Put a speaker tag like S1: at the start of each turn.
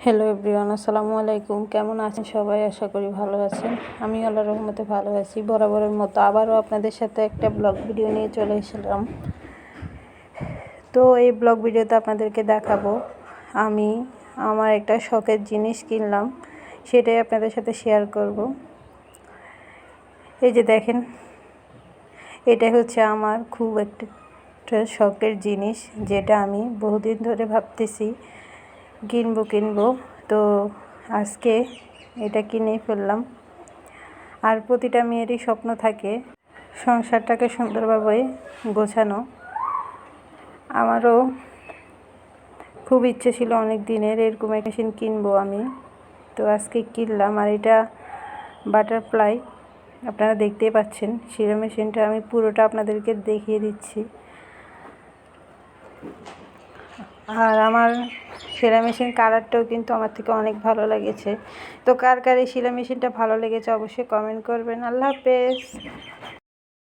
S1: Hello everyone, আসসালামু আলাইকুম। কেমন আছেন সবাই? আশা করি ভালো আছেন। আমি আল্লাহর রহমতে ভালো আছি। বরাবরের মতো আবারও আপনাদের সাথে একটা ব্লগ ভিডিও নিয়ে চলে এসেছিলাম। তো এই ব্লগ ভিডিওতে আপনাদেরকে দেখাবো আমি আমার একটা শখের জিনিস কিনলাম, সেটাই আপনাদের সাথে শেয়ার করব। এই যে দেখেন, এটা হচ্ছে আমার খুব একটা শখের জিনিস, যেটা আমি বহুদিন ধরে ভাবতেছি কিনবো। তো আজকে এটা কিনেই ফেললাম। আর প্রতিটা মেয়েরই স্বপ্ন থাকে সংসারটাকে সুন্দরভাবে গোছানো। আমারও খুব ইচ্ছে ছিল অনেক দিনের এরকম একটা মেশিন কিনবো আমি। তো আজকে কিনলাম। আর এটা বাটারফ্লাই, আপনারা দেখতেই পাচ্ছেন। সেলাই মেশিনটা আমি পুরোটা আপনাদেরকে দেখিয়ে দিচ্ছি। আর আমার সেলাই মেশিন কালারটাও কিন্তু আমার থেকে অনেক ভালো লেগেছে। তো কার কার এই সেলাই মেশিনটা ভালো লেগেছে অবশ্যই কমেন্ট করবেন। আল্লাহ হাফেজ।